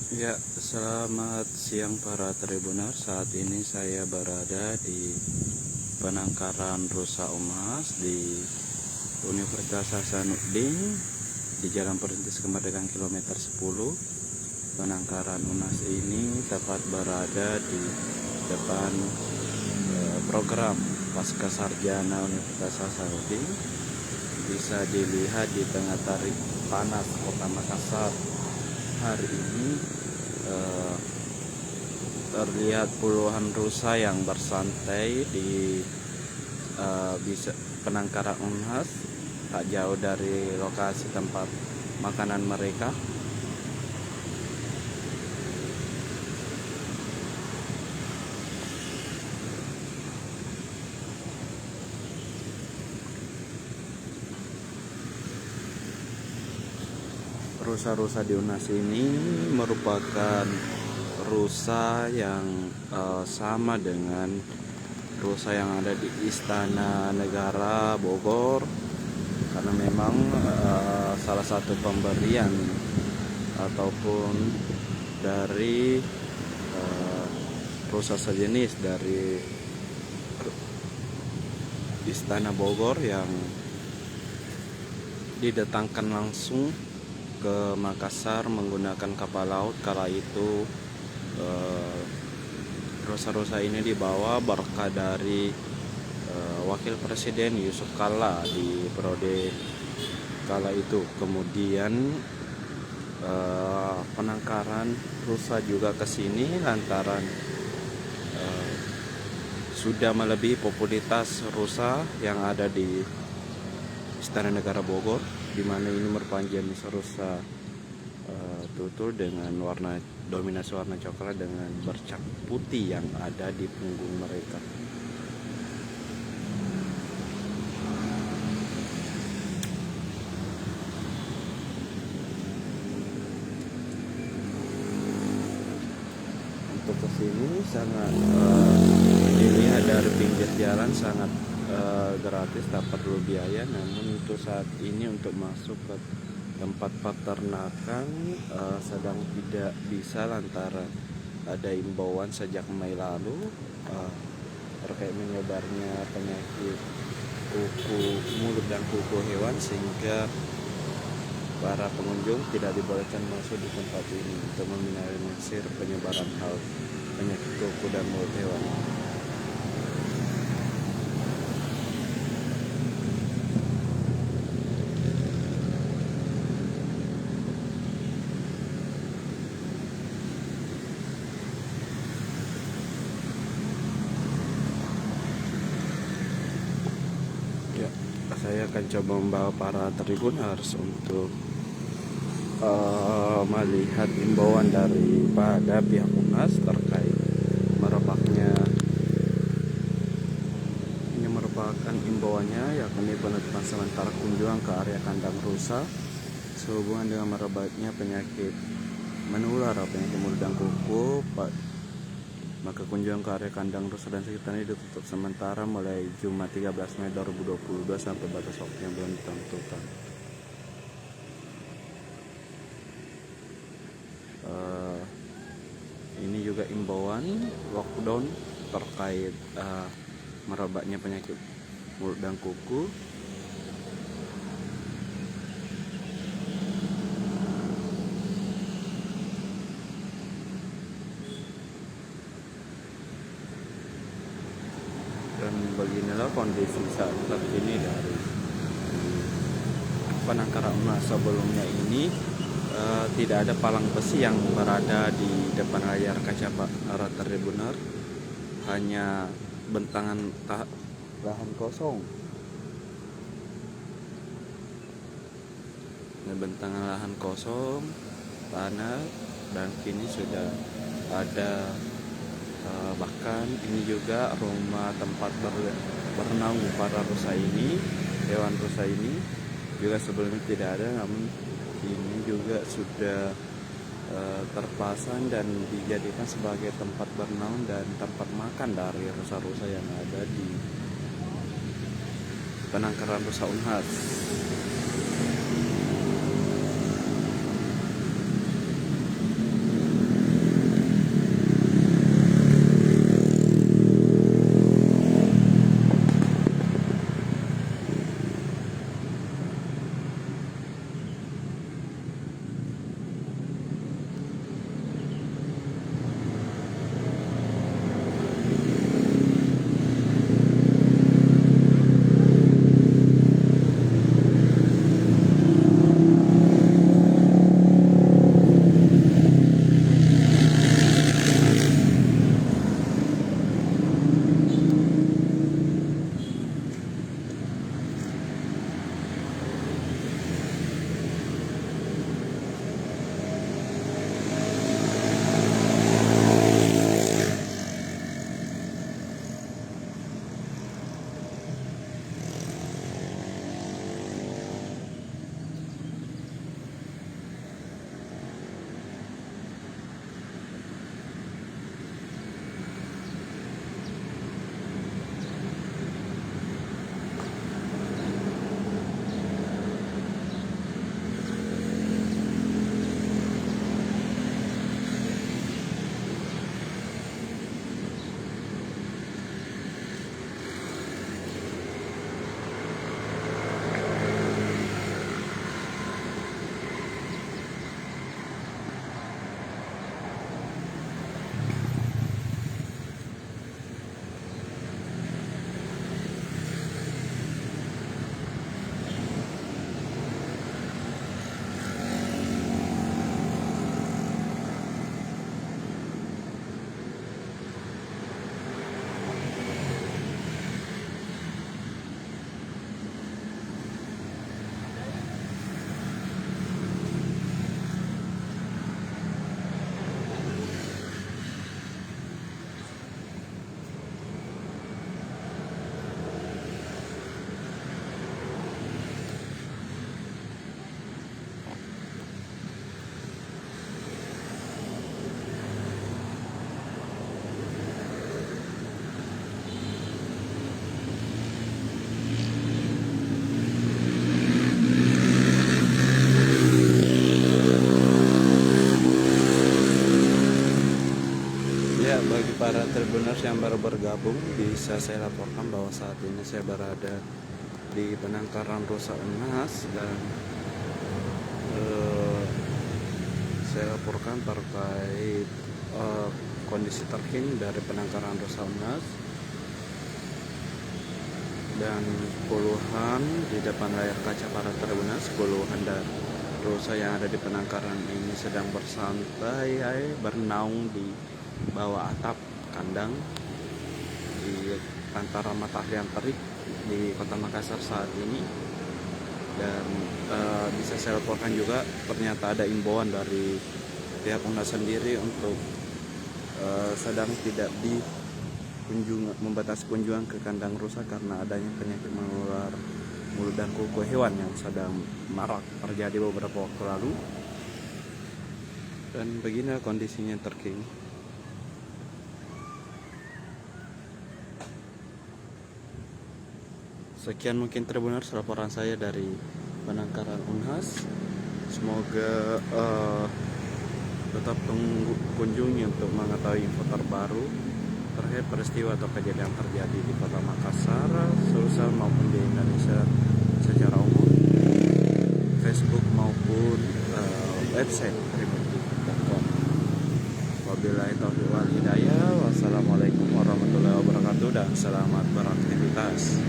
Ya, selamat siang para tribuner. Saat ini saya berada di penangkaran rusa emas di Universitas Hasanuddin di Jalan Perintis Kemerdekaan kilometer 10. Penangkaran UNAS ini tepat berada di depan program Pasca Sarjana Universitas Hasanuddin. Bisa dilihat di tengah tarik panas Kota Makassar hari ini. Terlihat puluhan rusa yang bersantai di bisa penangkaran UNHAS tak jauh dari lokasi tempat makanan mereka. Rusa-rusa di UNAS ini merupakan rusa yang sama dengan rusa yang ada di Istana Negara Bogor, karena memang salah satu pemberian ataupun dari rusa sejenis dari Istana Bogor yang didatangkan langsung ke Makassar menggunakan kapal laut. Kala itu rusa-rusa ini dibawa berkah dari Wakil Presiden Yusuf Kalla di periode kala itu. Kemudian penangkaran rusa juga ke sini lantaran sudah melebihi popularitas rusa yang ada di Istana Negara Bogor, di mana ini merupakan jenis rusa tutul dengan dominasi warna coklat dengan bercak putih yang ada di punggung mereka. Untuk kesini sangat dilihat dari pinggir jalan, sangat gratis, tak perlu biaya. Namun untuk saat ini untuk masuk ke tempat peternakan sedang tidak bisa lantaran ada imbauan sejak Mei lalu terkait menyebarnya penyakit kuku mulut dan kuku hewan, sehingga para pengunjung tidak dibolehkan masuk di tempat ini untuk meminimalisir penyebaran hal penyakit kuku dan mulut hewan. Saya akan coba membawa para tribuners untuk melihat imbauan daripada pihak UNAS terkait merebaknya. Ini merupakan imbauannya, yakni penutupan sementara kunjungan ke area kandang rusa sehubungan dengan merebaknya penyakit menular penyakit mulut dan kuku. Maka kunjungan ke area kandang rusa dan sekitarnya ditutup sementara mulai Jumat 13 Mei 2022 sampai batas waktu yang belum ditentukan. Ini juga imbauan lockdown terkait merebaknya penyakit mulut dan kuku. Dan beginilah kondisi saat terkini dari penangkaran UNAS. Sebelumnya ini tidak ada palang besi yang berada di depan layar kaca para tribuner, hanya bentangan lahan kosong. Bentangan lahan kosong, tanah, dan kini sudah ada bahkan ini juga rumah tempat berenang para rusa ini, hewan rusa ini juga sebelumnya tidak ada, namun ini juga sudah terpasang dan dijadikan sebagai tempat berenang dan tempat makan dari rusa-rusa yang ada di penangkaran rusa UNHAS. Tribuners yang baru bergabung, bisa saya laporkan bahwa saat ini saya berada di penangkaran rusa Unhas dan saya laporkan terkait kondisi terkini dari penangkaran rusa Unhas, dan puluhan di depan layar kaca para Tribuners, puluhan dari rusa yang ada di penangkaran ini sedang bersantai bernaung di bawah atap kandang di antara matahari yang terik di Kota Makassar saat ini. Dan bisa saya laporkan juga ternyata ada imbauan dari pihak Unhas sendiri untuk sedang tidak membatasi kunjungan ke kandang rusa karena adanya penyakit menular mulut dan kuku hewan yang sedang marak terjadi beberapa waktu lalu. Dan begini kondisinya terkini. Sekian mungkin Tribuners laporan saya dari penangkaran Unhas. Semoga tetap kunjungi untuk mengetahui info terbaru terkait peristiwa atau kejadian yang terjadi di Kota Makassar, Sulsel maupun di Indonesia secara umum, Facebook maupun website tribunnews.com. Wabillahi taufiq wal hidayah. Wassalamualaikum warahmatullahi wabarakatuh dan selamat beraktivitas.